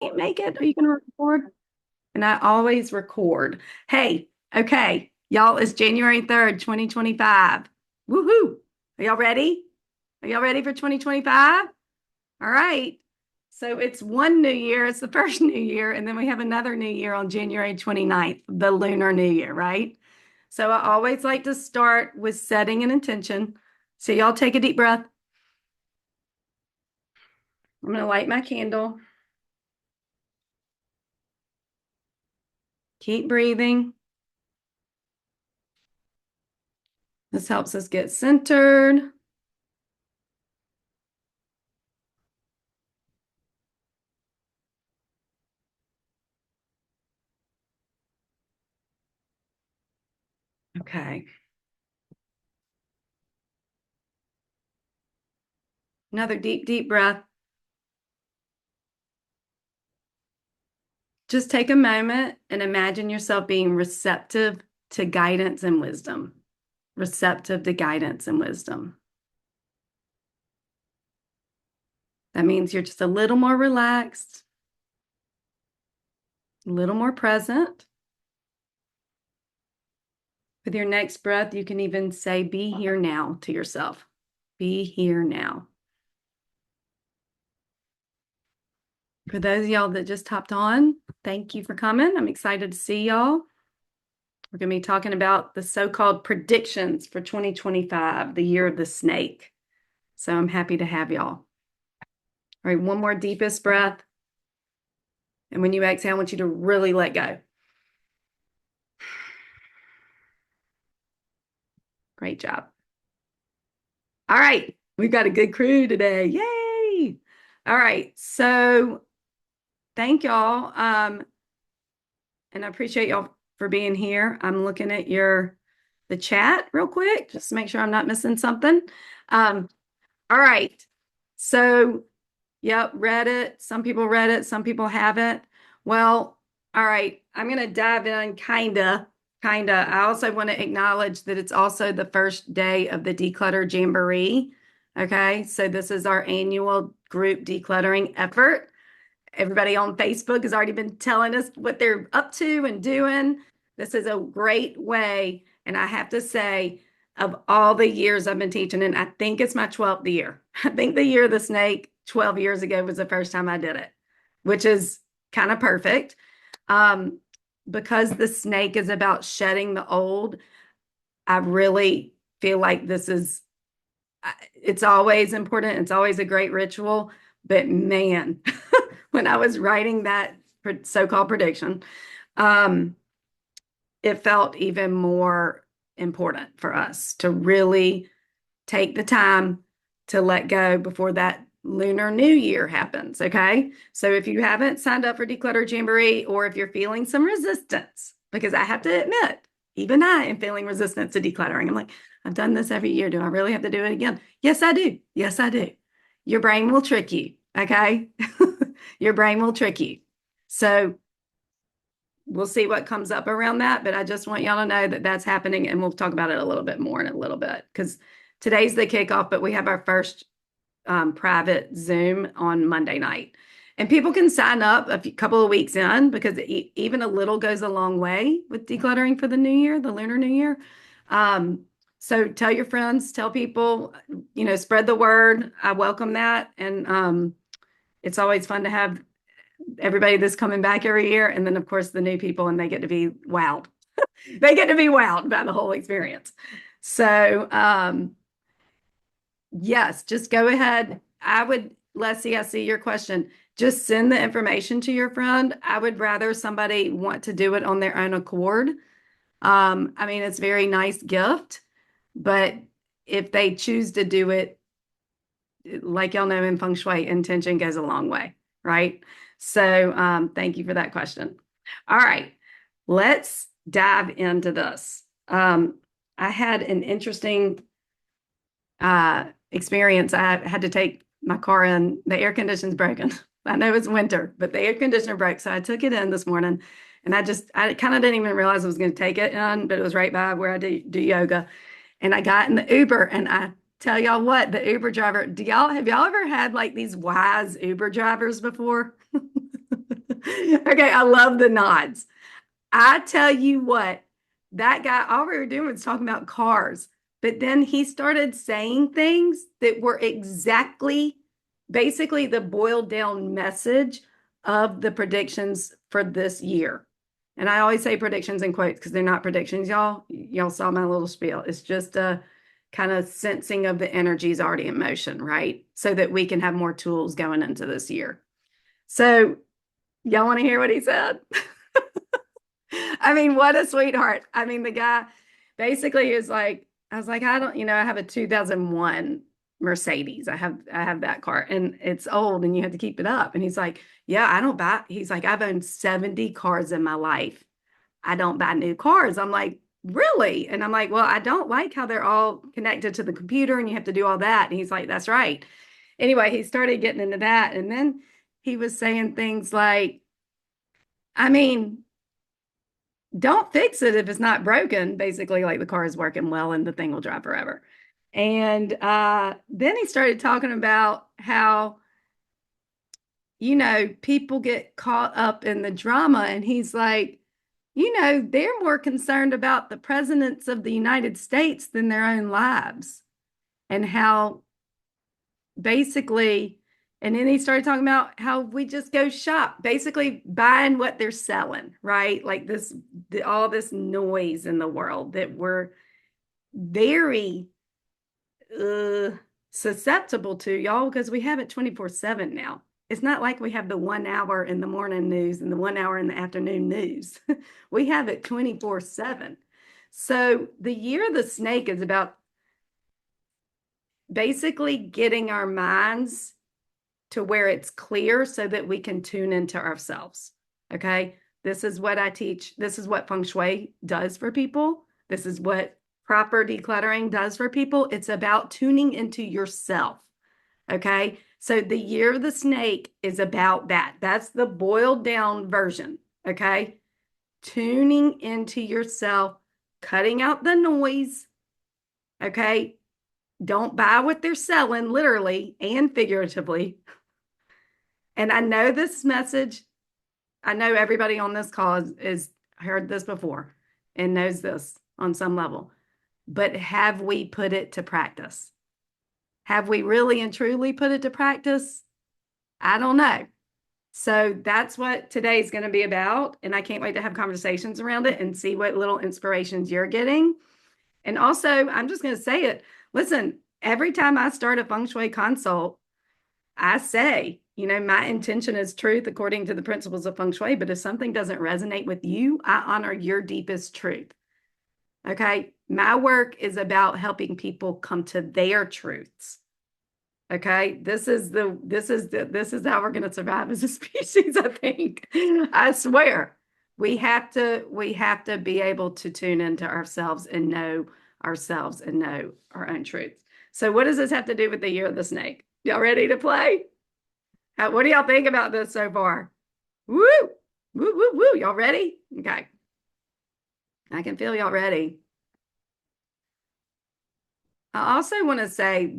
Can't make it. Are you going to record? And I always record. Hey, okay, y'all, it's January 3rd, 2025. Woohoo! Are y'all ready? Are y'all ready for 2025? All right. So it's one new year. It's the first new year. And then we have another new year on January 29th, the Lunar New Year, right? So I always like to start with setting an intention. So y'all take a deep breath. I'm going to light my candle. Keep breathing. This helps us get centered. Okay. Another deep, deep breath. Just take a moment and imagine yourself being receptive to guidance and wisdom. Receptive to guidance and wisdom. That means you're just a little more relaxed, a little more present. With your next breath, you can even say, be here now to yourself. Be here now. For those of y'all that just hopped on, thank you for coming. I'm excited to see y'all. We're going to be talking about the so-called predictions for 2025, the year of the snake. So I'm happy to have y'all. All right, one more deepest breath. And when you exhale, I want you to really let go. Great job. All right, we've got a good crew today. Yay! All right, so thank y'all. And I appreciate y'all for being here. I'm looking at the chat real quick, just to make sure I'm not missing something. All right. So, yep, read it. Some people read it, some people haven't. Well, all right. I'm going to dive in kinda. I also want to acknowledge that it's also the first day of the Declutter Jamboree. Okay. So this is our annual group decluttering effort. Everybody on Facebook has already been telling us what they're up to and doing. This is a great way. And I have to say, of all the years I've been teaching, and I think it's my 12th year. I think the year of the snake 12 years ago was the first time I did it, which is kind of perfect. Because the snake is about shedding the old, I really feel like it's always important. It's always a great ritual. But man, when I was writing that so-called prediction, it felt even more important for us to really take the time to let go before that Lunar New Year happens. Okay. So if you haven't signed up for Declutter Jamboree, or if you're feeling some resistance, because I have to admit, even I am feeling resistance to decluttering. I'm like, I've done this every year. Do I really have to do it again? Yes, I do. Yes, I do. Your brain will trick you. Okay. Your brain will trick you. So we'll see what comes up around that. But I just want y'all to know that that's happening. And we'll talk about it a little bit more in a little bit, because today's the kickoff, but we have our first private Zoom on Monday night. And people can sign up couple of weeks in, because even a little goes a long way with decluttering for the new year, the Lunar New Year. So tell your friends, tell people, spread the word. I welcome that. And it's always fun to have everybody that's coming back every year. And then, of course, the new people, and they get to be wowed. They get to be wowed by the whole experience. So, yes, just go ahead. Leslie, I see your question. Just send the information to your friend. I would rather somebody want to do it on their own accord. I mean, it's a very nice gift, but if they choose to do it, like y'all know in Feng Shui, intention goes a long way, right? So thank you for that question. All right, let's dive into this. I had an interesting experience. I had to take my car in. The air conditioner's broken. I know it's winter, but the air conditioner broke. So I took it in this morning, and I kind of didn't even realize I was going to take it in, but it was right by where I do yoga. And I got in the Uber, and I tell y'all what, the Uber driver, have y'all ever had like these wise Uber drivers before? Okay, I love the nods. I tell you what, that guy, all we were doing was talking about cars, but then he started saying things that were exactly, basically the boiled down message of the predictions for this year. And I always say predictions in quotes because they're not predictions, y'all. Y'all saw my little spiel. It's just a kind of sensing of the energies already in motion, right? So that we can have more tools going into this year. So, y'all want to hear what he said? I mean, what a sweetheart. I mean, the guy basically is like, I was like, I don't, I have a 2001 Mercedes. I have that car and it's old and you have to keep it up. And he's like, yeah, I don't buy. He's like, I've owned 70 cars in my life. I don't buy new cars. I'm like, really? And I'm like, well, I don't like how they're all connected to the computer and you have to do all that. And he's like, that's right. Anyway, he started getting into that. And then he was saying things like, I mean, don't fix it if it's not broken. Basically, like the car is working well and the thing will drive forever. And then he started talking about how, people get caught up in the drama. And he's like, they're more concerned about the presidents of the United States than their own lives. And how basically, and then he started talking about how we just go shop, basically buying what they're selling, right? Like all this noise in the world that we're very uh, susceptible to, y'all, because we have it 24/7 now. It's not like we have the 1 hour in the morning news and the 1 hour in the afternoon news. We have it 24/7. So the year of the snake is about basically getting our minds to where it's clear so that we can tune into ourselves. Okay. This is what I teach. This is what Feng Shui does for people. This is what proper decluttering does for people. It's about tuning into yourself. Okay. So the year of the snake is about that. That's the boiled down version. Okay. Tuning into yourself, cutting out the noise. Okay. Don't buy what they're selling, literally and figuratively. And I know this message, I know everybody on this call is heard this before and knows this on some level, but have we put it to practice? Have we really and truly put it to practice? I don't know. So that's what today is going to be about. And I can't wait to have conversations around it and see what little inspirations you're getting. And also, I'm just going to say it. Listen, every time I start a feng shui consult, I say, my intention is truth according to the principles of feng shui. But if something doesn't resonate with you, I honor your deepest truth. Okay. My work is about helping people come to their truths. Okay. This is how we're going to survive as a species, I think. I swear. We have to be able to tune into ourselves and know ourselves and know our own truths. So what does this have to do with the year of the snake? Y'all ready to play? What do y'all think about this so far? Woo! Woo, woo, woo. Y'all ready? Okay. I can feel y'all ready. I also want to say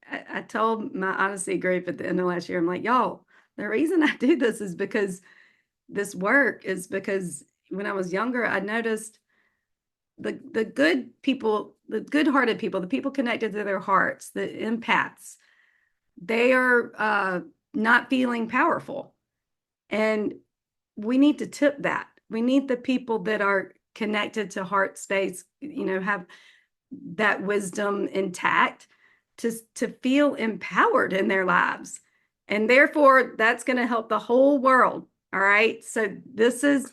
I told my honesty group at the end of last year, I'm like, y'all, the reason I do this is because when I was younger, I noticed the good people, the good-hearted people, the people connected to their hearts, the empaths, they are not feeling powerful. And we need to tip that. We need the people that are connected to heart space, have that wisdom intact to feel empowered in their lives. And therefore, that's going to help the whole world. All right. So this is,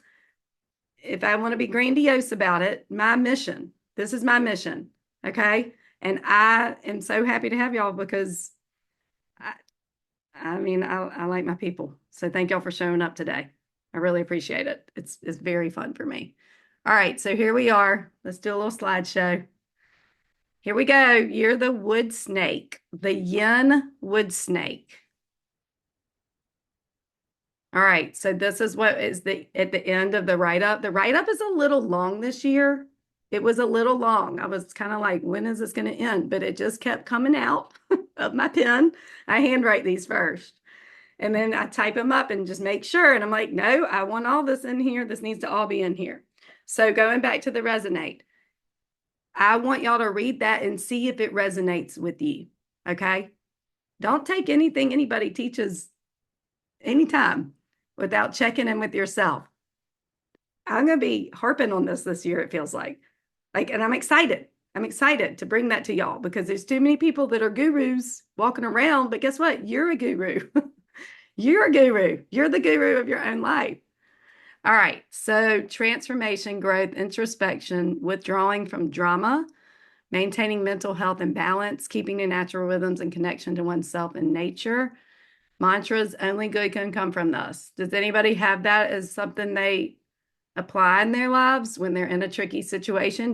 if I want to be grandiose about it, my mission. This is my mission. Okay. And I am so happy to have y'all because I like my people. So thank y'all for showing up today. I really appreciate it. It's very fun for me. All right, so here we are. Let's do a little slideshow. Here we go. You're the wood snake, the yin wood snake. All right, so this is what is at the end of the write-up. The write-up is a little long this year. It was a little long. I was kind of like, when is this going to end? But it just kept coming out of my pen. I handwrite these first. And then I type them up and just make sure. And I'm like, no, I want all this in here. This needs to all be in here. So going back to the resonate, I want y'all to read that and see if it resonates with you. Okay. Don't take anything anybody teaches anytime without checking in with yourself. I'm going to be harping on this year, it feels like. And I'm excited. I'm excited to bring that to y'all because there's too many people that are gurus walking around. But guess what? You're a guru. You're a guru. You're the guru of your own life. All right. So transformation, growth, introspection, withdrawing from drama, maintaining mental health and balance, keeping the natural rhythms and connection to oneself and nature. Mantras, only good can come from this. Does anybody have that as something they apply in their lives when they're in a tricky situation?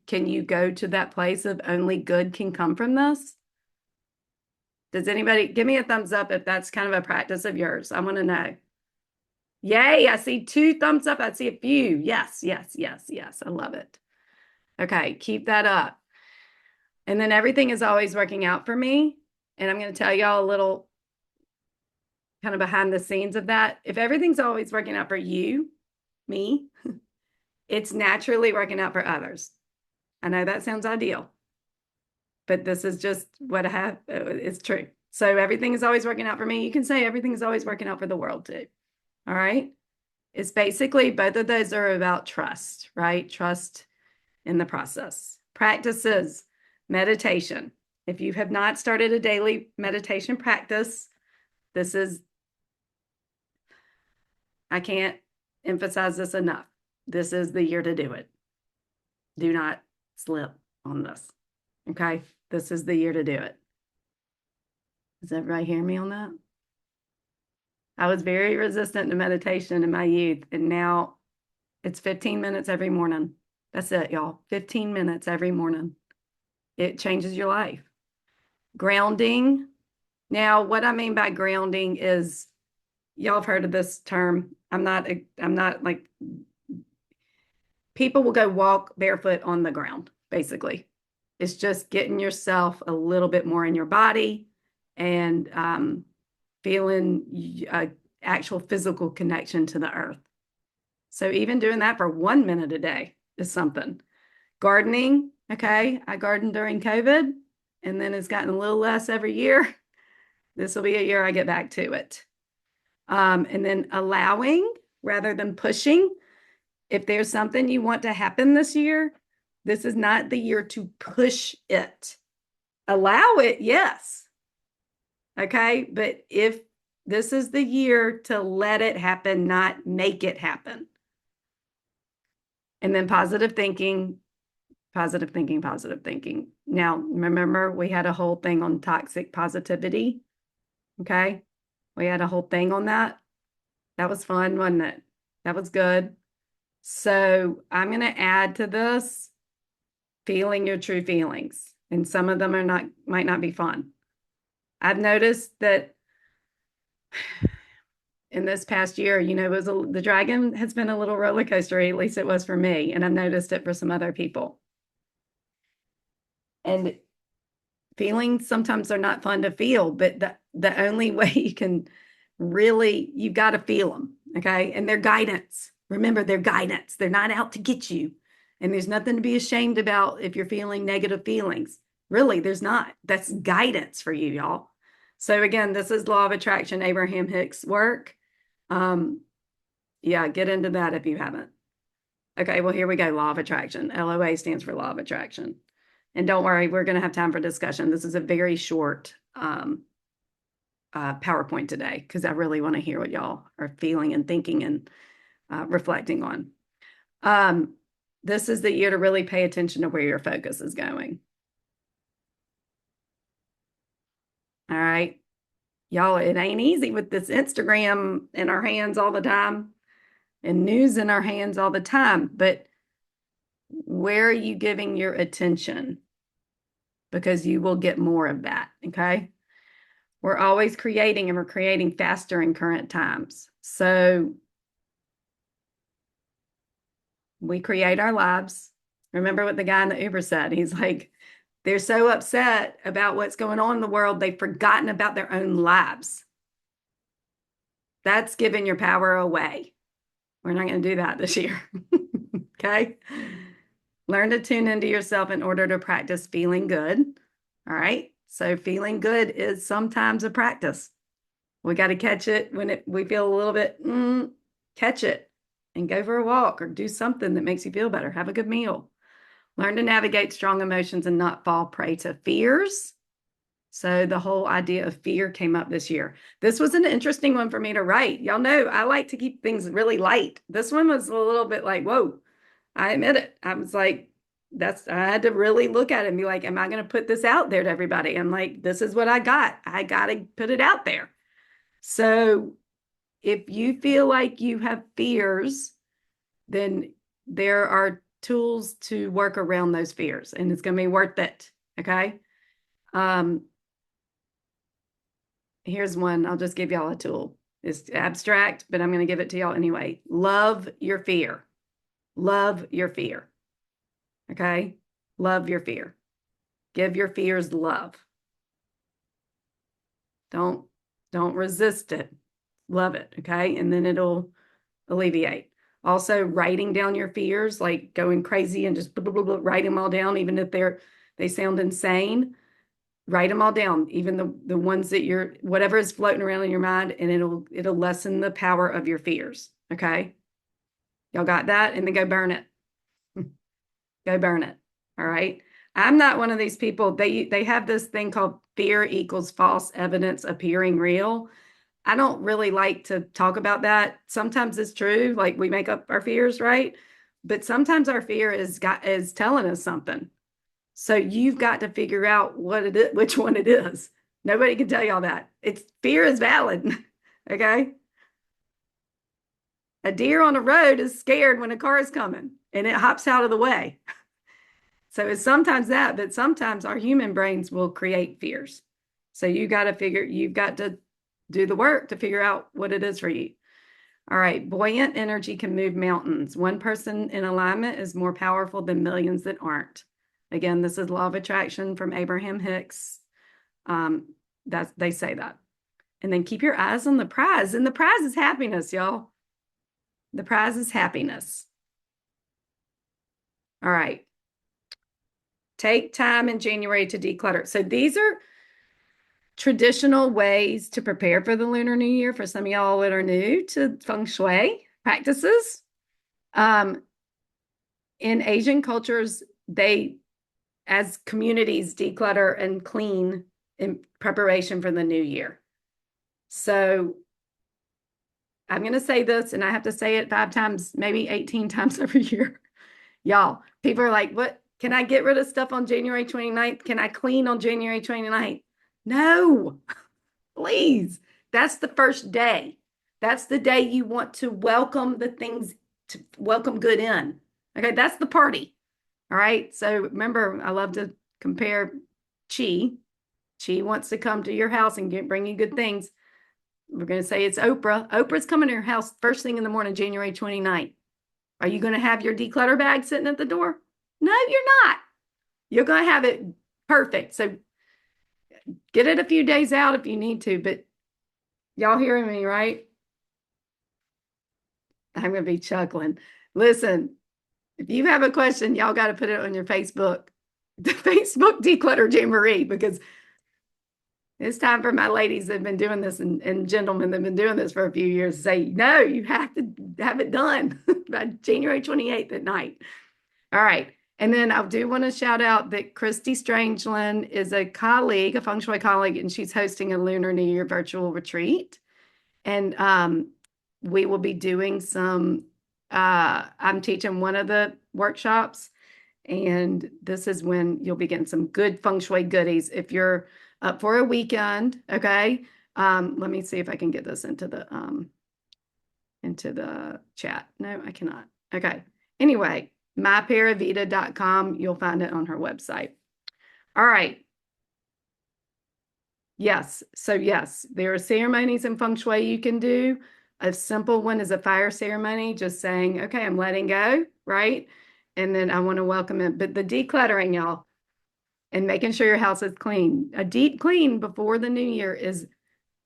Can you go to that place of only good can come from this? Does anybody give me a thumbs up if that's kind of a practice of yours? I want to know. Yay, I see 2 thumbs up. I see a few. Yes, yes, yes, yes. I love it. Okay, keep that up. And then everything is always working out for me. And I'm going to tell y'all a little kind of behind the scenes of that. If everything's always working out for you, me, it's naturally working out for others. I know that sounds ideal, but this is just what I have. It's true. So everything is always working out for me. You can say everything is always working out for the world too. All right. It's basically both of those are about trust, right? Trust in the process. Practices, meditation. If you have not started a daily meditation practice, I can't emphasize this enough. This is the year to do it. Do not slip on this. Okay. This is the year to do it. Does everybody hear me on that? I was very resistant to meditation in my youth, and now it's 15 minutes every morning. That's it, y'all. 15 minutes every morning. It changes your life. Grounding. Now, what I mean by grounding is, y'all have heard of this term. I'm not like, people will go walk barefoot on the ground, basically. It's just getting yourself a little bit more in your body and feeling actual physical connection to the earth. So even doing that for 1 minute a day is something. Gardening, okay. I gardened during COVID and then it's gotten a little less every year. This will be a year I get back to it. And then allowing rather than pushing. If there's something you want to happen this year, this is not the year to push it. Allow it, yes. Okay, but if this is the year to let it happen, not make it happen. And then positive thinking, positive thinking, positive thinking. Now, remember, we had a whole thing on toxic positivity. Okay, we had a whole thing on that. That was fun, wasn't it? That was good. So I'm going to add to this feeling your true feelings. And some of them might not be fun. I've noticed that in this past year, the dragon has been a little roller coaster, at least it was for me. And I've noticed it for some other people. And feelings sometimes are not fun to feel, but the only way you can you've got to feel them. Okay. And they're guidance. Remember, they're guidance. They're not out to get you. And there's nothing to be ashamed about if you're feeling negative feelings. Really, there's not. That's guidance for you, y'all. So again, this is Law of Attraction, Abraham Hicks work. Yeah, get into that if you haven't. Okay, well, here we go. Law of Attraction. LOA stands for Law of Attraction. And don't worry, we're going to have time for discussion. This is a very short PowerPoint today because I really want to hear what y'all are feeling and thinking and reflecting on. This is the year to really pay attention to where your focus is going. All right. Y'all, it ain't easy with this Instagram in our hands all the time and news in our hands all the time, but where are you giving your attention? Because you will get more of that, okay? We're always creating and we're creating faster in current times. So we create our lives. Remember what the guy in the Uber said. He's like, they're so upset about what's going on in the world, they've forgotten about their own lives. That's giving your power away. We're not going to do that this year. Okay. Learn to tune into yourself in order to practice feeling good. All right. So feeling good is sometimes a practice. We got to catch it when we feel a little bit, catch it and go for a walk or do something that makes you feel better. Have a good meal. Learn to navigate strong emotions and not fall prey to fears. So the whole idea of fear came up this year. This was an interesting one for me to write. Y'all know I like to keep things really light. This one was a little bit like, whoa, I admit it. I was like, I had to really look at it and be like, am I going to put this out there to everybody? I'm like, this is what I got. I got to put it out there. So if you feel like you have fears, then there are tools to work around those fears, and it's going to be worth it. Okay. Here's one. I'll just give y'all a tool. It's abstract, but I'm going to give it to y'all anyway. Love your fear. Love your fear. Okay. Love your fear. Give your fears love. Don't resist it. Love it. Okay. And then it'll alleviate. Also, writing down your fears, like going crazy and just blah, blah, blah, blah, write them all down, even if they sound insane. Write them all down, even the ones that whatever is floating around in your mind, and it'll lessen the power of your fears. Okay. Y'all got that? And then go burn it. Go burn it. All right. I'm not one of these people. They have this thing called fear equals false evidence appearing real. I don't really like to talk about that. Sometimes it's true, like we make up our fears, right? But sometimes our fear is telling us something. So you've got to figure out which one it is. Nobody can tell you all that. Fear is valid. Okay. A deer on the road is scared when a car is coming and it hops out of the way. So it's sometimes that, but sometimes our human brains will create fears. So you've got to do the work to figure out what it is for you. All right. Buoyant energy can move mountains. One person in alignment is more powerful than millions that aren't. Again, this is law of attraction from Abraham Hicks. They say that. And then keep your eyes on the prize. And the prize is happiness, y'all. The prize is happiness. All right. Take time in January to declutter. So these are traditional ways to prepare for the Lunar New Year for some of y'all that are new to Feng Shui practices. In Asian cultures, as communities, declutter and clean in preparation for the new year. So I'm going to say this, and I have to say it 5 times, maybe 18 times every year. Y'all, people are like, what? Can I get rid of stuff on January 29th? Can I clean on January 29th? No, please. That's the first day. That's the day you want to welcome the things, to welcome good in. Okay, that's the party. All right. So remember, I love to compare Chi. Chi wants to come to your house and bring you good things. We're going to say it's Oprah. Oprah's coming to your house first thing in the morning, January 29th. Are you going to have your declutter bag sitting at the door? No, you're not. You're going to have it perfect. So get it a few days out if you need to, but y'all hearing me, right? I'm going to be chuckling. Listen, if you have a question, y'all got to put it on your Facebook, the Facebook Declutter Jamboree, because it's time for my ladies that have been doing this and gentlemen that have been doing this for a few years to say, no, you have to have it done by January 28th at night. All right. And then I do want to shout out that Christy Strangeland is a colleague, a Feng Shui colleague, and she's hosting a Lunar New Year virtual retreat. And we will be doing I'm teaching one of the workshops, and this is when you'll be getting some good Feng Shui goodies. If you're up for a weekend, okay? Let me see if I can get this into the chat. No, I cannot. Okay. Anyway, myparavita.com. You'll find it on her website. All right. Yes. So yes, there are ceremonies in Feng Shui you can do. A simple one is a fire ceremony, just saying, okay, I'm letting go, right? And then I want to welcome it. But the decluttering, y'all, and making sure your house is clean. A deep clean before the new year is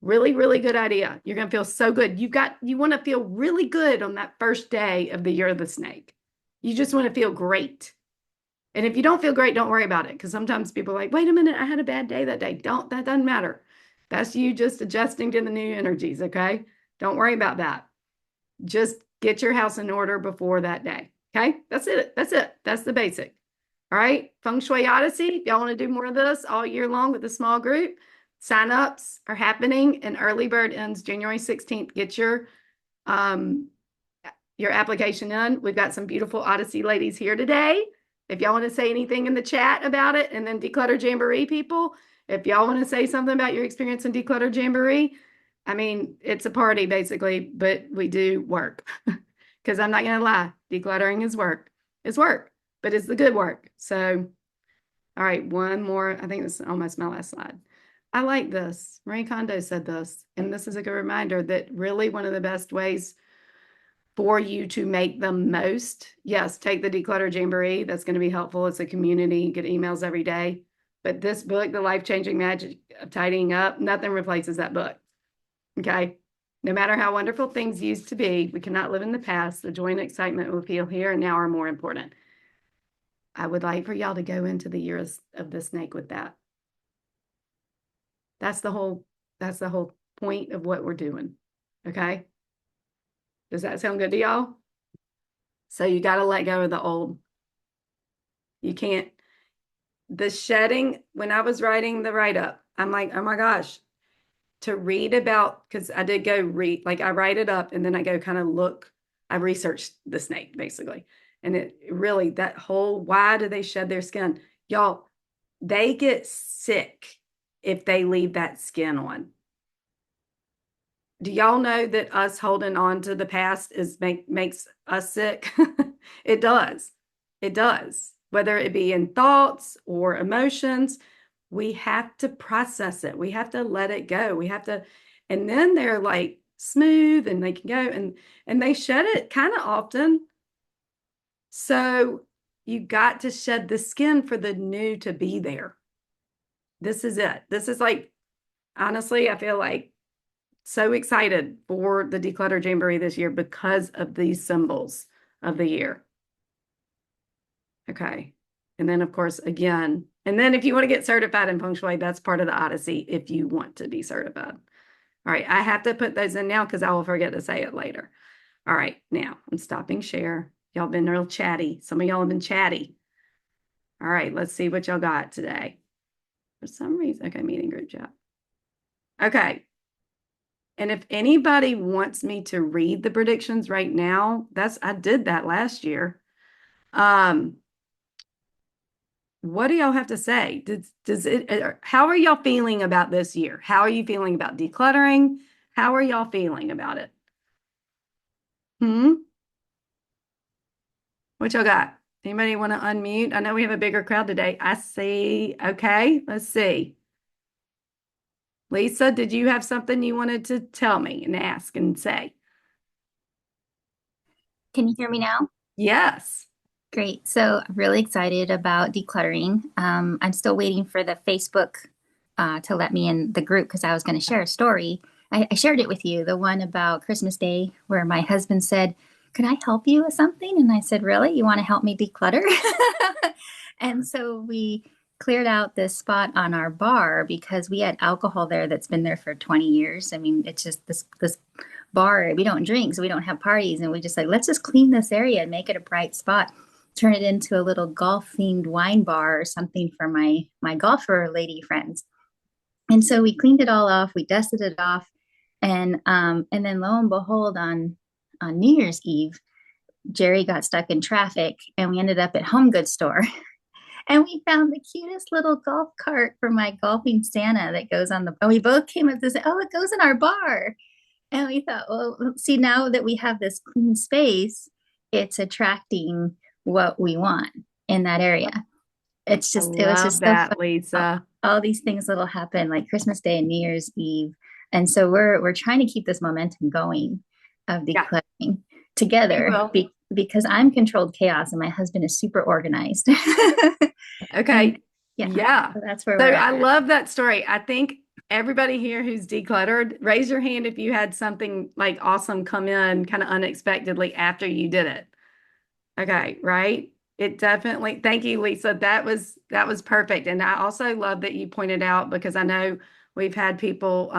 Really, really good idea. You're going to feel so good. You want to feel really good on that first day of the year of the snake. You just want to feel great. And if you don't feel great, don't worry about it. Because sometimes people are like, wait a minute, I had a bad day that day. That doesn't matter. That's you just adjusting to the new energies. Okay. Don't worry about that. Just get your house in order before that day. Okay. That's it. That's it. That's the basic. All right. Feng Shui Odyssey. If y'all want to do more of this all year long with a small group, sign-ups are happening and early bird ends January 16th. Get your application in. We've got some beautiful Odyssey ladies here today. If y'all want to say anything in the chat about it, and then Declutter Jamboree people, if y'all want to say something about your experience in Declutter Jamboree, I mean, it's a party basically, but we do work. Because I'm not going to lie, decluttering is work. It's work, but it's the good work. So, all right, one more. I think this is almost my last slide. I like this. Marie Kondo said this, and this is a good reminder that really one of the best ways for you to make the most, yes, take the Declutter Jamboree. That's going to be helpful. It's a community. You get emails every day. But this book, The Life-Changing Magic of Tidying Up, nothing replaces that book. Okay? No matter how wonderful things used to be, we cannot live in the past. The joy and excitement we feel here and now are more important. I would like for y'all to go into the years of the snake with that. That's the whole point of what we're doing. Okay? Does that sound good to y'all? So you got to let go of the old. You can't. The shedding, when I was writing the write-up, I'm like, oh my gosh, to read about, because I did go read, like I write it up and then I go kind of look, I researched the snake basically. And it really, that whole, why do they shed their skin? Y'all, they get sick if they leave that skin on. Do y'all know that us holding on to the past makes us sick? It does. It does. Whether it be in thoughts or emotions, we have to process it. We have to let it go. We have to, and then they're like smooth and they can go and they shed it kind of often. So you got to shed the skin for the new to be there. This is it. This is like, honestly, I feel like so excited for the Declutter Jamboree this year because of these symbols of the year. Okay. And then, of course, again, and then if you want to get certified in Feng Shui, that's part of the Odyssey if you want to be certified. All right. I have to put those in now because I will forget to say it later. All right. Now I'm stopping share. Y'all been real chatty. Some of y'all have been chatty. All right. Let's see what y'all got today. For some reason, okay, meeting group chat. Okay. And if anybody wants me to read the predictions right now, I did that last year. What do y'all have to say? How are y'all feeling about this year? How are you feeling about decluttering? How are y'all feeling about it? What y'all got? Anybody want to unmute? I know we have a bigger crowd today. I see. Okay, let's see. Lisa, did you have something you wanted to tell me and ask and say? Can you hear me now? Yes. Great. So I'm really excited about decluttering. I'm still waiting for the Facebook to let me in the group because I was going to share a story. I shared it with you, the one about Christmas Day where my husband said, "Could I help you with something?" And I said, "Really? You want to help me declutter?" And so we cleared out this spot on our bar because we had alcohol there that's been there for 20 years. I mean, it's just this bar. We don't drink, so we don't have parties. And we just like, let's just clean this area and make it a bright spot. Turn it into a little golf themed wine bar or something for my golfer lady friends. And so we cleaned it all off. We dusted it off, and then lo and behold, on New Year's Eve, Jerry got stuck in traffic, and we ended up at Home Goods store. And we found the cutest little golf cart for my golfing Santa that goes on the. And we both came up to say, "Oh, it goes in our bar." And we thought, well, see, now that we have this clean space, it's attracting what we want in that area. I It was love just so fun. that, Lisa. All these things that'll happen like Christmas Day and New Year's Eve. And so we're trying to keep this momentum going of Yeah, decluttering we together will. because I'm controlled chaos and my husband is super organized. And Okay. yeah, Yeah. so that's where So we're I at. love that story. I think everybody here who's decluttered, raise your hand if you had something like awesome come in kind of unexpectedly after you did it. Okay, right? It definitely, thank you, Lisa. That was perfect. And I also love that you pointed out because I know we've had people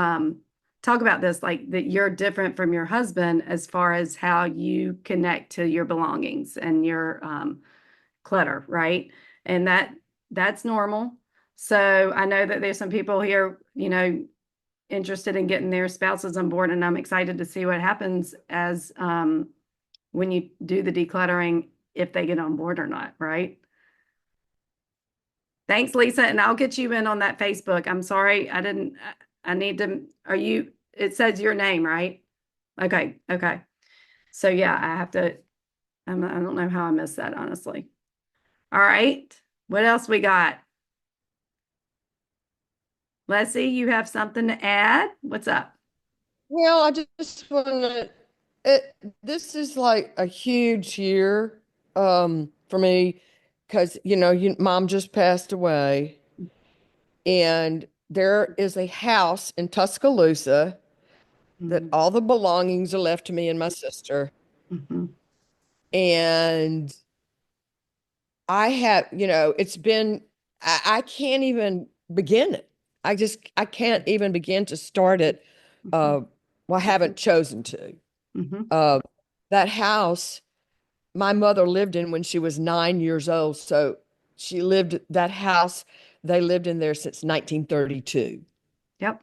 talk about this, like that you're different from your husband as far as how you connect to your belongings and your clutter, right? And that's normal. So I know that there's some people here, interested in getting their spouses on board, and I'm excited to see what happens as when you do the decluttering, if they get on board or not, right? Thanks, Lisa, and I'll get you in on that Facebook. I'm sorry, I didn't, I need to, it says your name, right? Okay, okay. So yeah, I have to, I don't know how I missed that, honestly. All right, what else we got? Leslie, you have something to add? What's up? Well, I just want to, this is like a huge year for me because, mom just passed away, and there is a house in Tuscaloosa that Mhm, all the belongings are left to me and my sister. mhm, And it's been, I can't even begin it. I can't even begin to start it. mhm, Uh, well, I haven't chosen to. mhm. Uh, that house my mother lived in when she was 9 years old. So she lived that house, they lived in there since 1932. Yep,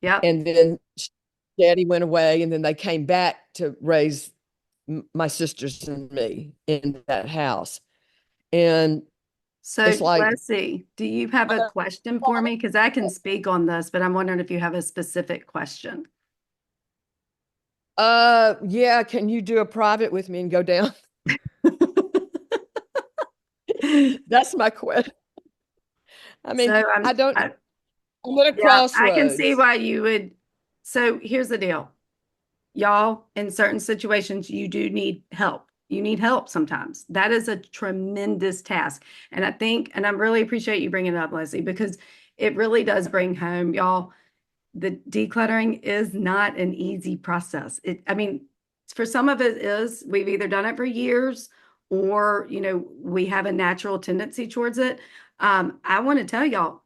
yep. And then daddy went away, and then they came back to raise my sisters and me in that house. And So it's like, let's see. Do you have a question for me? Because I can speak on this, but I'm wondering if you have a specific question. yeah, can you do a private with me and go down? That's my question. I So mean, I don't, I'm at a yeah, I can see crossroads. why you would. So here's the deal. Y'all, in certain situations, you do need help. You need help sometimes. That is a tremendous task. And I think, and I really appreciate you bringing it up, Leslie, because it really does bring home, y'all, the decluttering is not an easy process. I mean, for some of it is, we've either done it for years or, we have a natural tendency towards it. I want to tell y'all,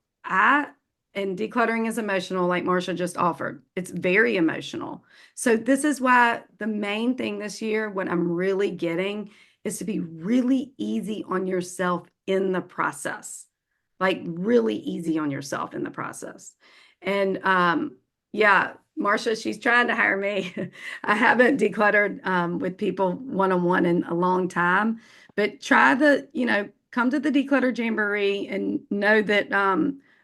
and decluttering is emotional, like Marsha just offered. It's very emotional. So this is why the main thing this year, what I'm really getting is to be really easy on yourself in the process, like really easy on yourself in the process. And yeah, Marcia, she's trying to hire me. I haven't decluttered with people one-on-one in a long time, but come to the Declutter Jamboree and know that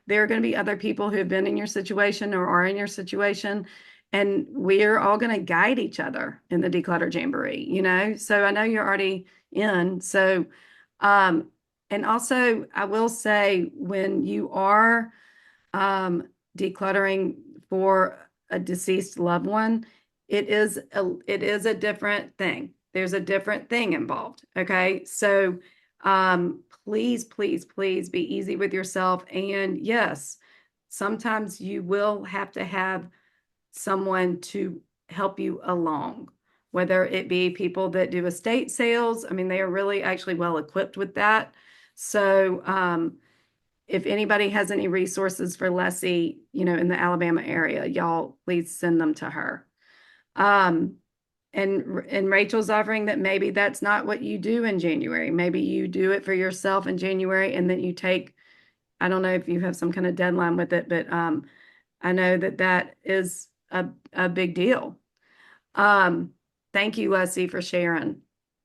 there are going to be other people who have been in your situation or are in your situation. And we're all going to guide each other in the Declutter Jamboree. So I know you're already in. So, um, and also I will say when you are um, decluttering for a deceased loved one, it is a different thing. There's a different thing involved. Okay. So please, please, please be easy with yourself. And yes, sometimes you will have to have someone to help you along, whether it be people that do estate sales. I mean, they are really actually well equipped with that. So if anybody has any resources for Leslie, in the Alabama area, y'all please send them to her. Um, and Rachel's offering that maybe that's not what you do in January. Maybe you do it for yourself in January and then you take, I don't know if you have some kind of deadline with it, but I know that is a big deal. Um, thank you, Leslie, for sharing.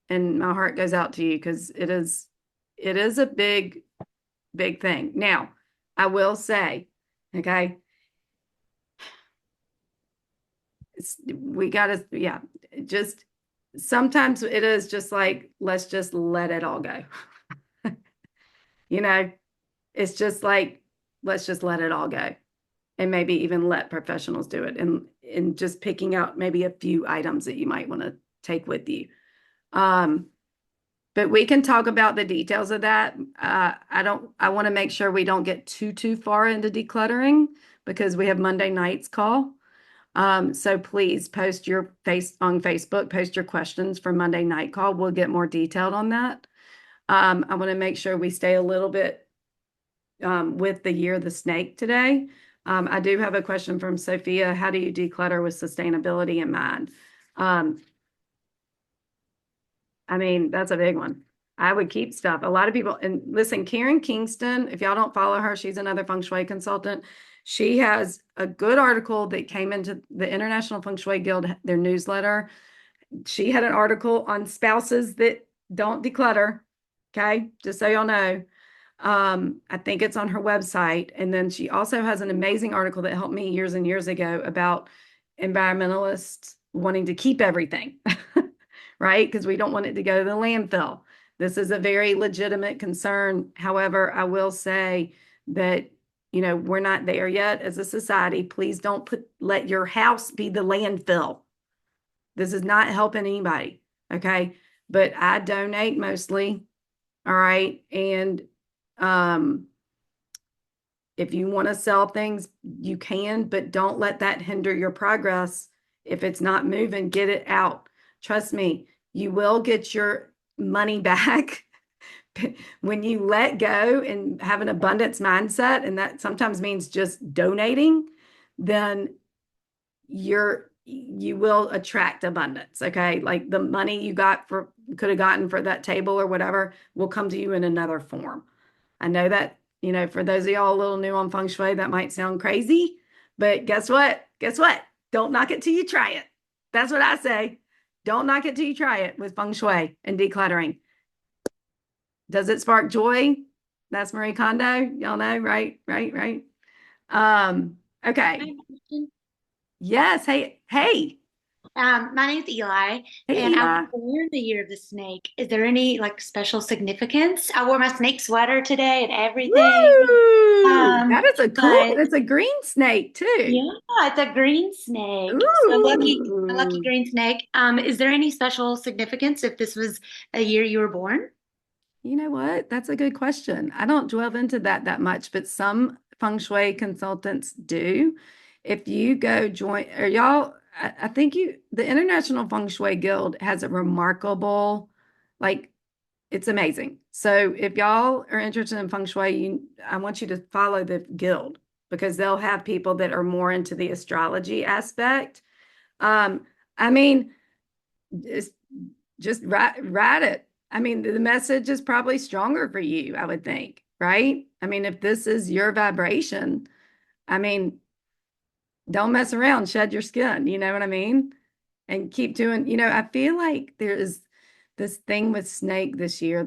And my heart goes out to you because it is a big thing. Now, I will say, okay, we gotta, yeah, just sometimes it is just like, let's just let it all go. You know, it's just like, let's just let it all go. And maybe even let professionals do it and just picking out maybe a few items that you might want to take with you. Um, but we can talk about the details of that. I want to make sure we don't get too far into decluttering because we have Monday nights call. So please post your on Facebook, post your questions for Monday night call. We'll get more detailed on that. I want to make sure we stay a little bit with the year of the snake today. I do have a question from Sophia. How do you declutter with sustainability in mind? I mean, that's a big one. I would keep stuff. A lot of people, and listen, Karen Kingston, if y'all don't follow her, she's another feng shui consultant. She has a good article that came into the International Feng Shui Guild, their newsletter. She had an article on spouses that don't declutter. Okay, just so y'all know. I think it's on her website. And then she also has an amazing article that helped me years and years ago about environmentalists wanting to keep everything, right? Because we don't want it to go to the landfill. This is a very legitimate concern. However, I will say that, we're not there yet as a society. Please don't let your house be the landfill. This is not helping anybody. Okay. But I donate mostly. All right. And if you want to sell things, you can, but don't let that hinder your progress. If it's not moving, get it out. Trust me, you will get your money back when you let go and have an abundance mindset. And that sometimes means just donating, then you will attract abundance. Okay. Like the money you could have gotten for that table or whatever will come to you in another form. I know that, for those of y'all a little new on feng shui, that might sound crazy, but guess what? Guess what? Don't knock it till you try it. That's what I say. Don't knock it till you try it with feng shui and decluttering. Does it spark joy? That's Marie Kondo. Y'all know, right? Okay. Yes. Hey. My name's Eli, Hey, and I Eli. was born the year of the snake. Is there any special significance? I wore my snake sweater today and everything. Woo! That is But it's a green snake too. yeah, it's a green snake. So a lucky Ooh. green snake. Is there any special significance if this was a year you were born? You know what? That's a good question. I don't delve into that much, but some feng shui consultants do. If you go join, or y'all, I think the International Feng Shui Guild has a remarkable, it's amazing. So if y'all are interested in feng shui, I want you to follow the guild because they'll have people that are more into the astrology aspect. I mean, just write it. I mean, the message is probably stronger for you, I would think, right? I mean, if this is your vibration, I mean, don't mess around, shed your skin, you know what I mean? And keep doing, I feel like there is this thing with snake this year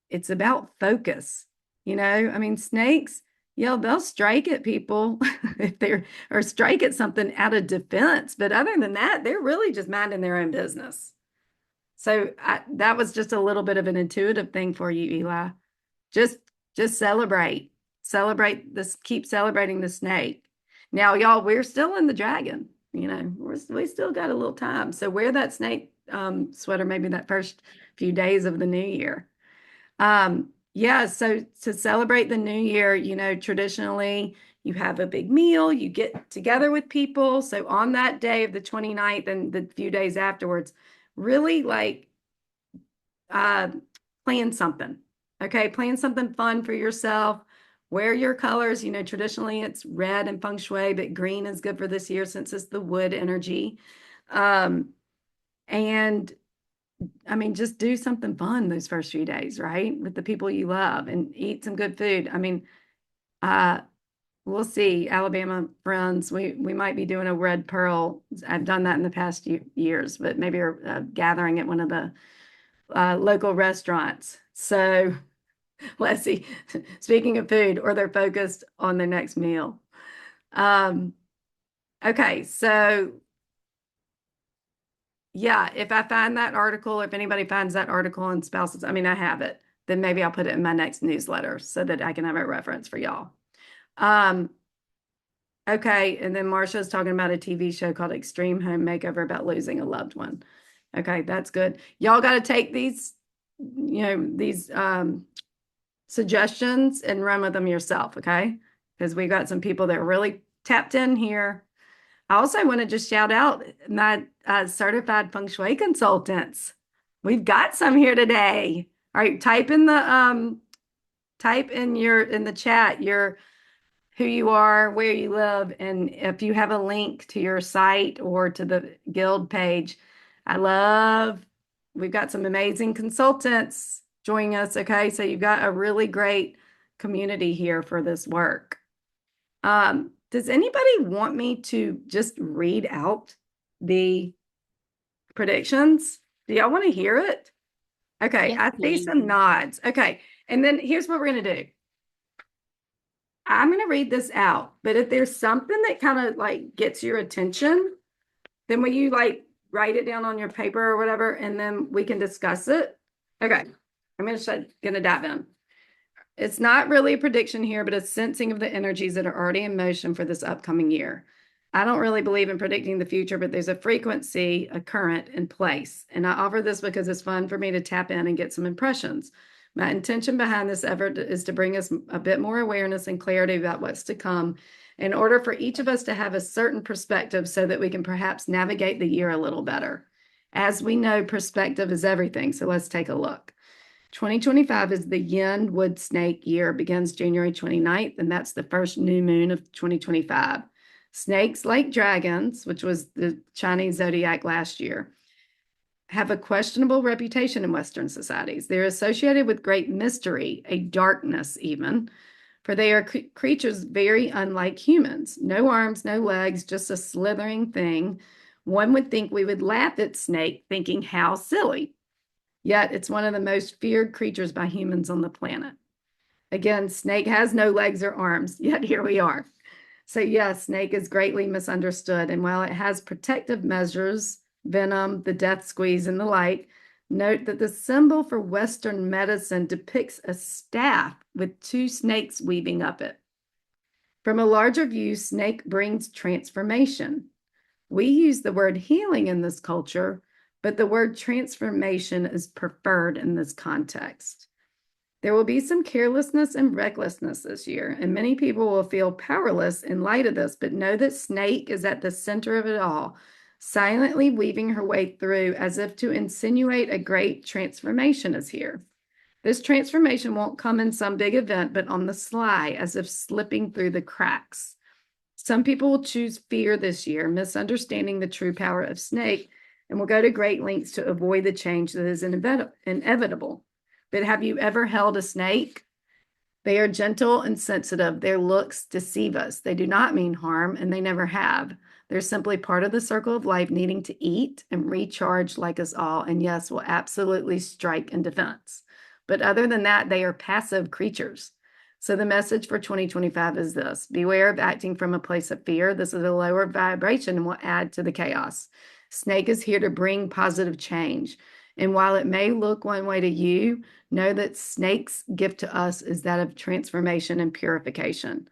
it's about focus. I mean, snakes, yeah, they'll strike at people if they're or strike at something out of defense. But other than that, they're really just minding their own business. So that was just a little bit of an intuitive thing for you, Eli. Just celebrate this, keep celebrating the snake. Now, y'all, we're still in the dragon. We still got a little time. So wear that snake sweater maybe that first few days of the new year. Yeah, so to celebrate the new year, traditionally you have a big meal, you get together with people. So on that day of the 29th and the few days afterwards, really plan something. Okay, plan something fun for yourself. Wear your colors. Traditionally it's red and feng shui, but green is good for this year since it's the wood energy. And I mean, just do something fun those first few days, right? With the people you love and eat some good food. I mean, we'll see. Alabama friends, we might be doing a red pearl. I've done that in the past years, but maybe a gathering at one of the local restaurants. So let's see. Speaking of food, or they're focused on their next meal. Okay, so yeah, if I find that article, if anybody finds that article on spouses, I mean, I have it, then maybe I'll put it in my next newsletter so that I can have a reference for y'all. Okay, and then Marsha's talking about a TV show called Extreme Home Makeover about losing a loved one. Okay, that's good. Y'all got to take these, these suggestions and run with them yourself, okay? Because we got some people that are really tapped in here. I also want to just shout out my certified feng shui consultants. We've got some here today. All right, type in the in the chat your who you are, where you live, and if you have a link to your site or to the guild page. We've got some amazing consultants joining us. Okay, so you've got a really great community here for this work. Does anybody want me to just read out the predictions? Do y'all want to hear it? Okay, Yes, I see please. some nods. Okay, and then here's what we're going to do. I'm going to read this out, but if there's something that kind of like gets your attention, then will you like write it down on your paper or whatever, and then we can discuss it? Okay, I'm going to dive in. It's not really a prediction here, but a sensing of the energies that are already in motion for this upcoming year. I don't really believe in predicting the future, but there's a frequency, a current in place. And I offer this because it's fun for me to tap in and get some impressions. My intention behind this effort is to bring us a bit more awareness and clarity about what's to come in order for each of us to have a certain perspective so that we can perhaps navigate the year a little better. As we know, perspective is everything. So let's take a look. 2025 is the Yin Wood Snake year, begins January 29th, and that's the first new moon of 2025. Snakes, like dragons, which was the Chinese zodiac last year, have a questionable reputation in Western societies. They're associated with great mystery, a darkness even, for they are creatures very unlike humans. No arms, no legs, just a slithering thing. One would think we would laugh at snake, thinking how silly. Yet it's one of the most feared creatures by humans on the planet. Again, snake has no legs or arms, yet here we are. So yes, snake is greatly misunderstood. And while it has protective measures, venom, the death squeeze, and the like, note that the symbol for Western medicine depicts a staff with two snakes weaving up it. From a larger view, snake brings transformation. We use the word healing in this culture, but the word transformation is preferred in this context. There will be some carelessness and recklessness this year, and many people will feel powerless in light of this, but know that snake is at the center of it all, silently weaving her way through as if to insinuate a great transformation is here. This transformation won't come in some big event, but on the sly, as if slipping through the cracks. Some people will choose fear this year, misunderstanding the true power of snake, and will go to great lengths to avoid the change that is inevitable. But have you ever held a snake? They are gentle and sensitive. Their looks deceive us. They do not mean harm, and they never have. They're simply part of the circle of life, needing to eat and recharge like us all, and yes, will absolutely strike in defense. But other than that, they are passive creatures. So the message for 2025 is this: beware of acting from a place of fear. This is a lower vibration and will add to the chaos. Snake is here to bring positive change. And while it may look one way to you, know that snake's gift to us is that of transformation and purification.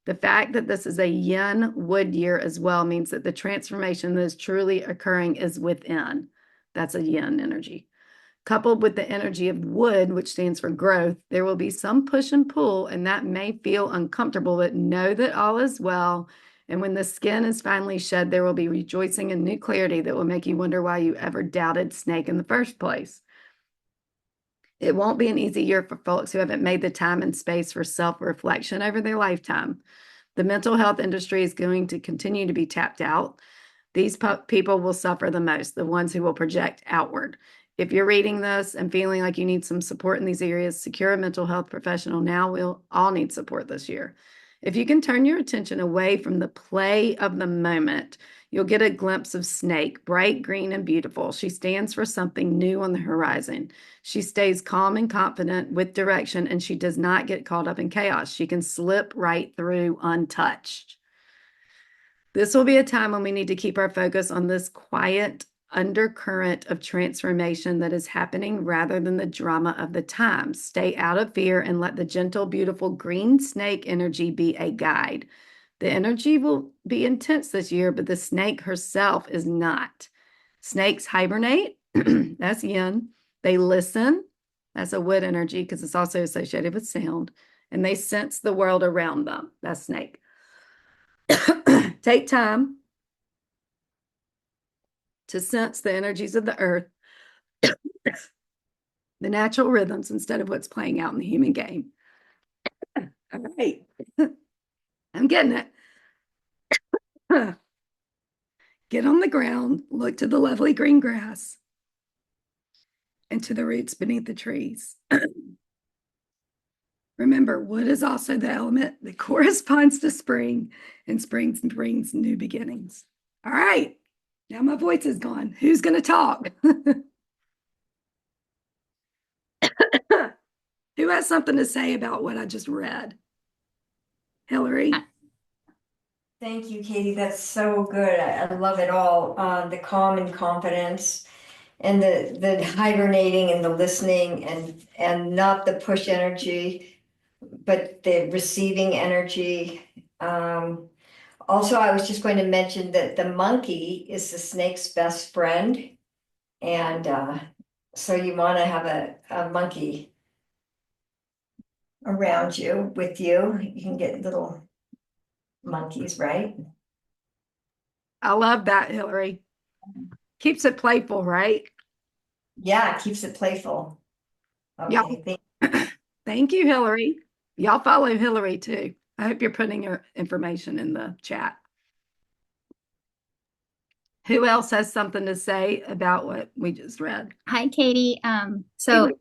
The fact that this is a yin wood year as well means that the transformation that is truly occurring is within. That's a yin energy. Coupled with the energy of wood, which stands for growth, there will be some push and pull, and that may feel uncomfortable, but know that all is well. And when the skin is finally shed, there will be rejoicing and new clarity that will make you wonder why you ever doubted snake in the first place. It won't be an easy year for folks who haven't made the time and space for self-reflection over their lifetime. The mental health industry is going to continue to be tapped out. These people will suffer the most, the ones who will project outward. If you're reading this and feeling like you need some support in these areas, secure a mental health professional now. We'll all need support this year. If you can turn your attention away from the play of the moment, you'll get a glimpse of snake, bright green and beautiful. She stands for something new on the horizon. She stays calm and confident with direction, and she does not get caught up in chaos. She can slip right through untouched. This will be a time when we need to keep our focus on this quiet undercurrent of transformation that is happening rather than the drama of the times. Stay out of fear and let the gentle, beautiful green snake energy be a guide. The energy will be intense this year, but the snake herself is not. Snakes hibernate. That's yin. They listen. That's a wood energy because it's also associated with sound. And they sense the world around them. That's snake. Take time to sense the energies of the earth, the natural rhythms instead of what's playing out in the human game. All right. I'm getting it. Get on the ground, look to the lovely green grass and to the roots beneath the trees. Remember, wood is also the element that corresponds to spring, and spring brings new beginnings. All right. Now my voice is gone. Who's going to talk? Who has something to say about what I just read? Hillary? Thank you, Katie. That's so good. I love it all. The calm and confidence and the hibernating and the listening and not the push energy, but the receiving energy. Also, I was just going to mention that the monkey is the snake's best friend. And so you want to have a monkey around you with you. You can get little monkeys, right? I love that, Hillary. Keeps it playful, right? Yeah, it keeps it playful. Okay, Thank you, Hillary. Y'all follow Hillary too. I hope you're putting her information in the chat. Who else has something to say about what we just read? Hi, Katie. So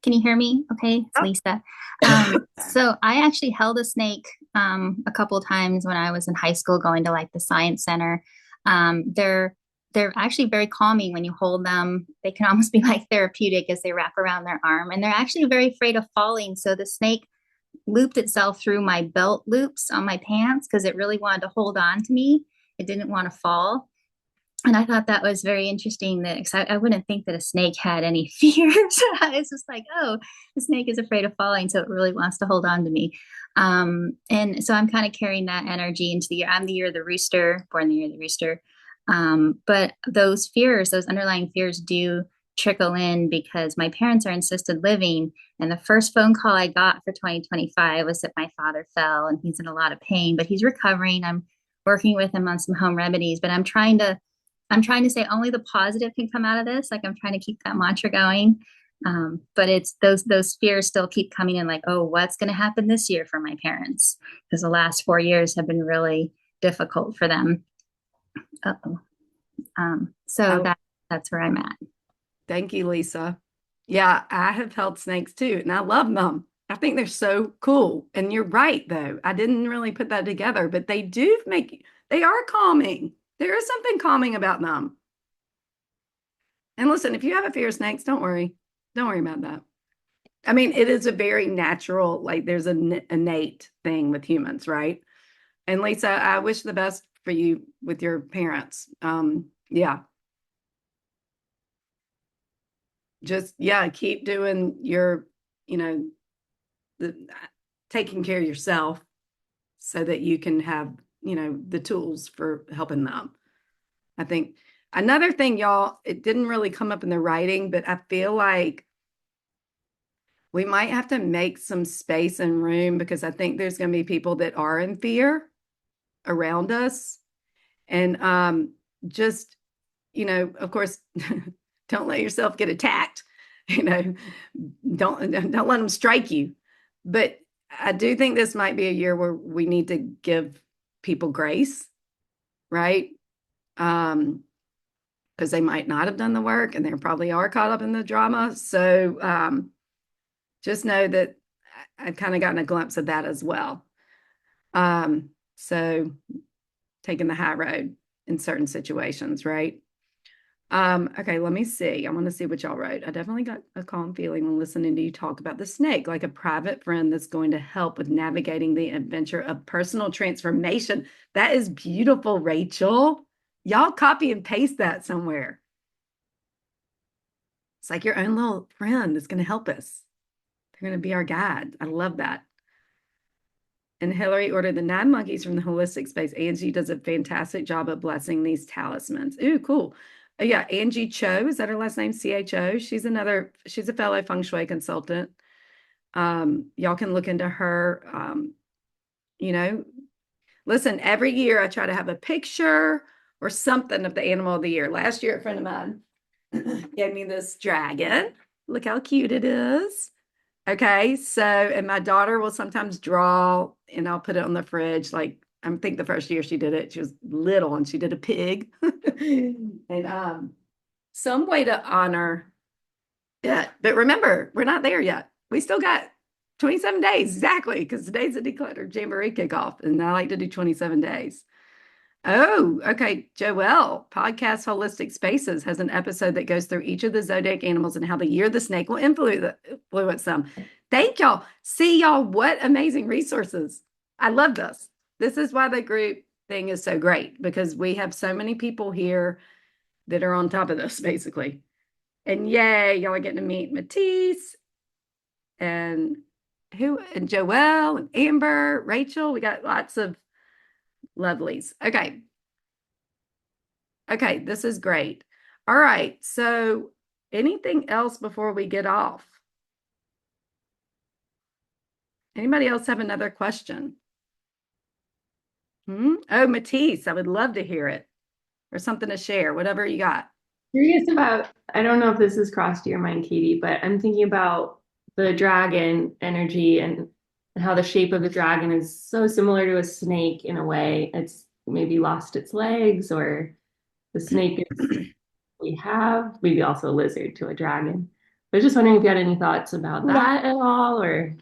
can you hear me? Okay, it's Lisa. So I actually held a snake a couple of times when I was in high school, going to like the science center. They're actually very calming when you hold them. They can almost be like therapeutic as they wrap around their arm, and they're actually very afraid of falling. So the snake looped itself through my belt loops on my pants because it really wanted to hold on to me. It didn't want to fall. And I thought that was very interesting that I wouldn't think that a snake had any fears. It's just like, oh, the snake is afraid of falling, so it really wants to hold on to me. And so I'm kind of carrying that energy into the year. I'm the year of the rooster, born the year of the rooster. But those fears, those underlying fears do trickle in because my parents are assisted living. And the first phone call I got for 2025 was that my father fell and he's in a lot of pain, but he's recovering. I'm working with him on some home remedies, but I'm trying to say only the positive can come out of this. Like I'm trying to keep that mantra going. But it's those fears still keep coming in like, oh, what's going to happen this year for my parents? Because the last 4 years have been really difficult for them. So that's where I'm at. Thank you, Lisa. Yeah, I have held snakes too, and I love them. I think they're so cool. And you're right, though. I didn't really put that together, but they are calming. There is something calming about them. And listen, if you have a fear of snakes, don't worry. Don't worry about that. I mean, it is a very natural, like there's an innate thing with humans, right? And Lisa, I wish the best for you with your parents. Yeah. Just, keep doing your, taking care of yourself so that you can have, the tools for helping them. I think another thing, y'all, it didn't really come up in the writing, but I feel like we might have to make some space and room because I think there's going to be people that are in fear around us. And just, of course, don't let yourself get attacked. Don't let them strike you. But I do think this might be a year where we need to give people grace, right? Because they might not have done the work and they probably are caught up in the drama. So just know that I've kind of gotten a glimpse of that as well. So taking the high road in certain situations, right? Okay, let me see. I want to see what y'all wrote. I definitely got a calm feeling when listening to you talk about the snake, like a private friend that's going to help with navigating the adventure of personal transformation. That is beautiful, Rachel. Y'all copy and paste that somewhere. It's like your own little friend that's going to help us. They're going to be our guide. I love that. And Hillary ordered the 9 monkeys from the holistic space. Angie does a fantastic job of blessing these talismans. Ooh, cool. Yeah, Angie Cho, is that her last name? CHO. She's a fellow Feng Shui consultant. Y'all can look into her. Listen, every year I try to have a picture or something of the animal of the year. Last year, a friend of mine gave me this dragon. Look how cute it is. Okay, so, and my daughter will sometimes draw, and I'll put it on the fridge. Like, I think the first year she did it, she was little and she did a pig. And some way to honor it. But remember, we're not there yet. We still got 27 days exactly, because today's the Declutter Jamboree kickoff, and I like to do 27 days. Oh, okay. Joelle, Podcast Holistic Spaces, has an episode that goes through each of the zodiac animals and how the year the snake will influence them. Thank y'all. See y'all, what amazing resources. I love this. This is why the group thing is so great, because we have so many people here that are on top of this, basically. And yay, y'all are getting to meet Matisse and Joelle and Amber, Rachel. We got lots of lovelies. Okay. Okay, this is great. All right, so anything else before we get off? Anybody else have another question? Oh, Matisse, I would love to hear it, or something to share, whatever you got. Curious about, I don't know if this has crossed your mind, Katie, but I'm thinking about the dragon energy and how the shape of the dragon is so similar to a snake in a way. It's maybe lost its legs, or the snake is we have, maybe also a lizard to a dragon. I was just wondering if you had any thoughts about that at all, or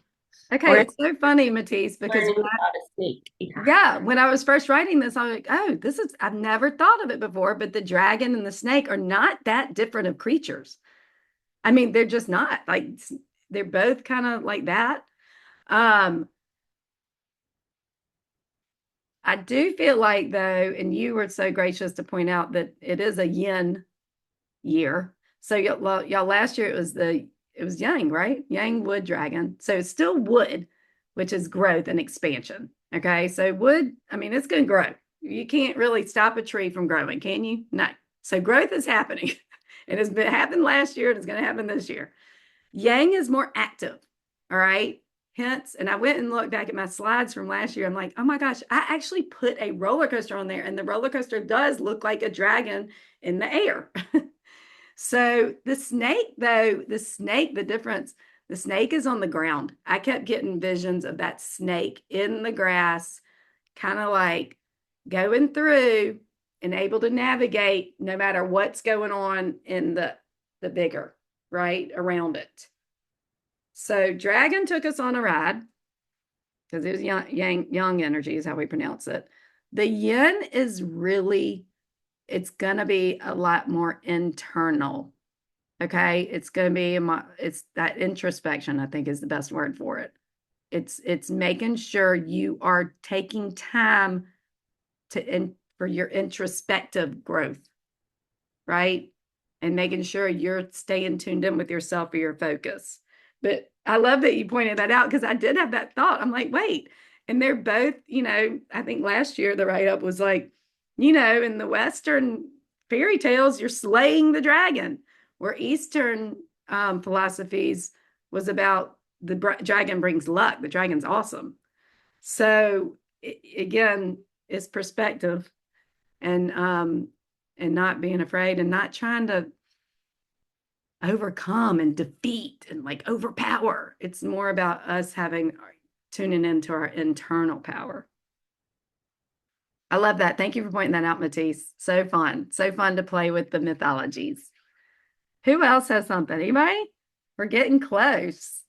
Okay, it's so funny, Matisse, because learning about a snake. yeah, when I was first writing this, I was like, oh, I've never thought of it before, but the dragon and the snake are not that different of creatures. I mean, they're just not. Like, they're both kind of like that. I do feel like, though, and you were so gracious to point out that it is a yin year. So y'all last year it was yang, right? Yang wood dragon. So it's still wood, which is growth and expansion. Okay. So wood, I mean, it's going to grow. You can't really stop a tree from growing, can you? No. So growth is happening. It has been happened last year and it's going to happen this year. Yang is more active. All right. Hence, and I went and looked back at my slides from last year. I'm like, oh my gosh, I actually put a roller coaster on there, and the roller coaster does look like a dragon in the air. So the snake, though, the difference, the snake is on the ground. I kept getting visions of that snake in the grass, kind of like going through and able to navigate no matter what's going on in the bigger, right, around it. So dragon took us on a ride, because it was young energy is how we pronounce it. The yin is really, it's going to be a lot more internal. Okay. It's going to be, it's that introspection, I think, is the best word for it. It's making sure you are taking time for your introspective growth, right? And making sure you're staying tuned in with yourself for your focus. But I love that you pointed that out, because I did have that thought. I'm like, wait, and they're both, I think last year the write-up was like, in the Western fairy tales, you're slaying the dragon, where Eastern philosophies was about the dragon brings luck. The dragon's awesome. So again, it's perspective, and not being afraid, and not trying to overcome and defeat and like overpower. It's more about us tuning into our internal power. I love that. Thank you for pointing that out, Matisse. So fun to play with the mythologies. Who else has something? Anybody? We're getting close.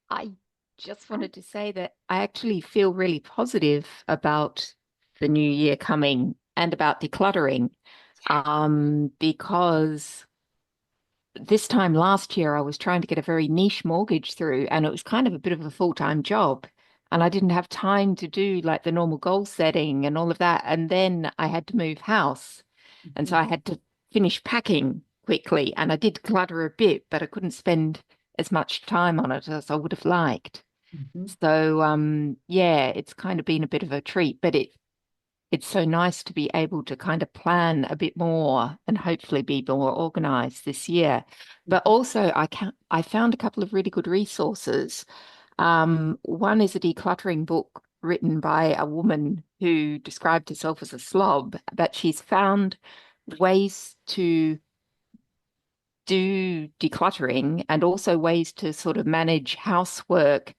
I just wanted to say that I actually feel really positive about the new year coming and about decluttering, because this time last year I was trying to get a very niche mortgage through, and it was kind of a bit of a full-time job, and I didn't have time to do like the normal goal setting and all of that. And then I had to move house, and so I had to finish packing quickly, and I did clutter a bit, but I couldn't spend as much time on it as I would have liked. So yeah, it's kind of been a bit of a treat, but it's so nice to be able to kind of plan a bit more and hopefully be more organized this year. But also I found a couple of really good resources. One is a decluttering book written by a woman who described herself as a slob, but she's found ways to do decluttering and also ways to sort of manage housework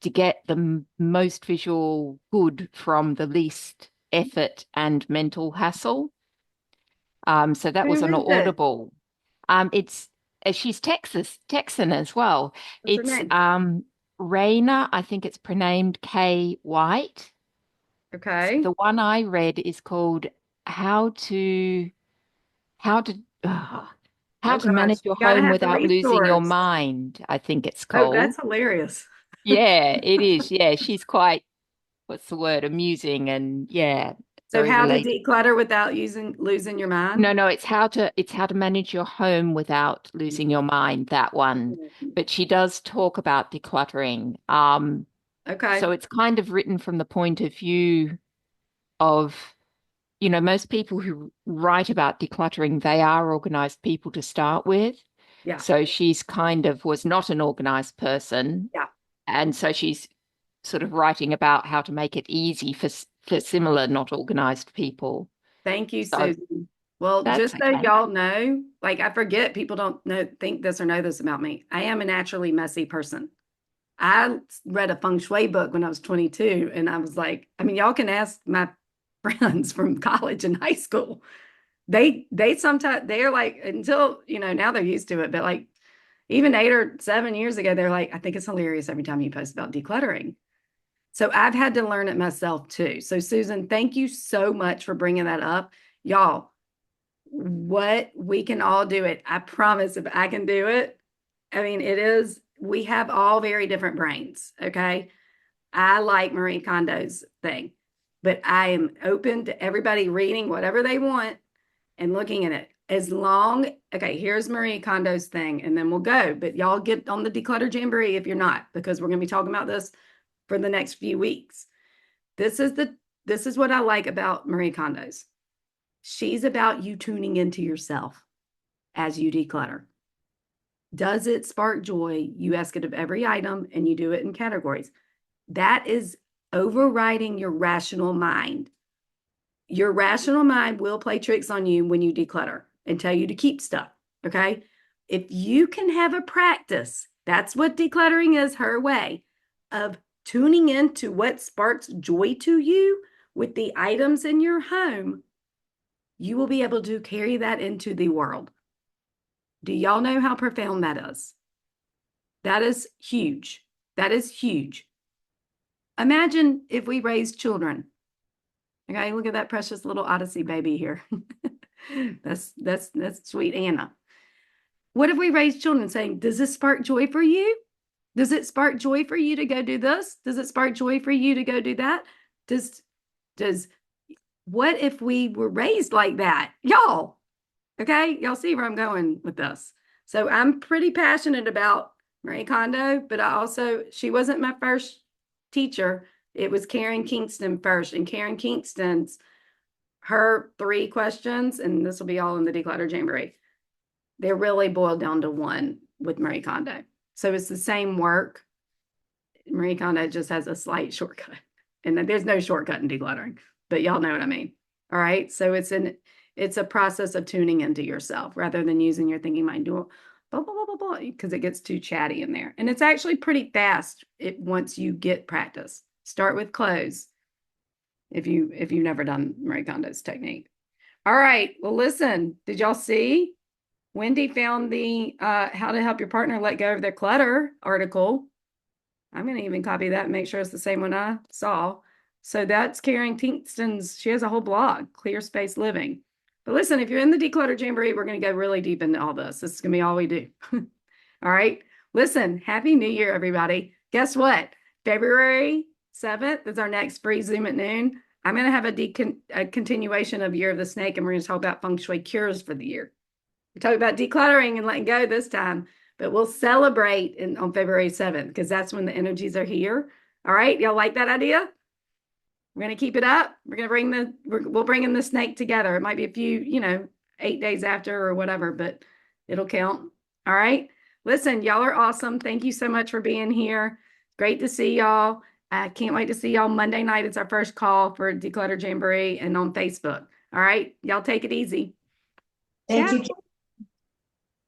to get the most visual good from the least effort and mental hassle. So that was Who on is it? Audible. It's she's Texan as well. What's her It's name? Raina, I think it's prenamed K. White. So Okay. the one I read is called How to How to uh, How Oh to gosh, Manage Your you gotta Home have the Without Losing Your resource. Mind, I think it's Oh, called. that's hilarious. Yeah, it is. Yeah, she's quite, what's the word, amusing and yeah, So very how to relatable. declutter without losing your mind? No, no, it's how to manage your home without losing your mind, that one. But she does talk about decluttering. So Okay. it's kind of written from the point of view of, most people who write about decluttering, they are organized people to start with. Yeah. So she's kind of was not an organized person. Yeah. And so she's sort of writing about how to make it easy for similar not organized people. Thank you, So Susan. Well, that's just so okay. y'all know, like I forget people don't think this or know this about me. I am a naturally messy person. I read a feng shui book when I was 22, and I was like, I mean, y'all can ask my friends from college and high school. They sometimes they're like, until now they're used to it, but like even 8 or 7 years ago, they're like, I think it's hilarious every time you post about decluttering. So I've had to learn it myself too. So Susan, thank you so much for bringing that up. Y'all, what we can all do it. I promise if I can do it, I mean, we have all very different brains. Okay. I like Marie Kondo's thing, but I am open to everybody reading whatever they want and looking at it. Okay, here's Marie Kondo's thing, and then we'll go. But y'all get on the Declutter Jamboree if you're not, because we're going to be talking about this for the next few weeks. This is what I like about Marie Kondo's. She's about you tuning into yourself as you declutter. Does it spark joy? You ask it of every item and you do it in categories. That is overriding your rational mind. Your rational mind will play tricks on you when you declutter and tell you to keep stuff. Okay. If you can have a practice, that's what decluttering is, her way of tuning into what sparks joy to you with the items in your home. You will be able to carry that into the world. Do y'all know how profound that is? That is huge. That is huge. Imagine if we raised children. Okay, look at that precious little Odyssey baby here. That's sweet Anna. What if we raised children saying, does this spark joy for you? Does it spark joy for you to go do this? Does it spark joy for you to go do that? Does what if we were raised like that? Y'all, okay, y'all see where I'm going with this. So I'm pretty passionate about Marie Kondo, but she wasn't my first teacher. It was Karen Kingston first. And Karen Kingston's, her 3 questions, and this will be all in the Declutter Jamboree, they're really boiled down to one with Marie Kondo. So it's the same work. Marie Kondo just has a slight shortcut. And there's no shortcut in decluttering, but y'all know what I mean. All right. So it's a process of tuning into yourself rather than using your thinking mind, doing blah, blah, blah, blah, blah, because it gets too chatty in there. And it's actually pretty fast once you get practice. Start with clothes if you've never done Marie Kondo's technique. All right. Well, listen, did y'all see? Wendy found the How to Help Your Partner Let Go of Their Clutter article. I'm going to even copy that and make sure it's the same one I saw. So that's Karen Kingston's. She has a whole blog, Clear Space Living. But listen, if you're in the Declutter Jamboree, we're going to go really deep into all this. This is going to be all we do. All right. Listen, Happy New Year, everybody. Guess what? February 7th is our next free Zoom at noon. I'm going to have a continuation of Year of the Snake, and we're going to talk about feng shui cures for the year. We talk about decluttering and letting go this time, but we'll celebrate on February 7th because that's when the energies are here. All right. Y'all like that idea? We're going to keep it up. We're going to we'll bring in the snake together. It might be a few, 8 days after or whatever, but it'll count. All right. Listen, y'all are awesome. Thank you so much for being here. Great to see y'all. I can't wait to see y'all Monday night. It's our first call for Declutter Jamboree and on Facebook. All right. Y'all take it easy. Thank Ciao. you.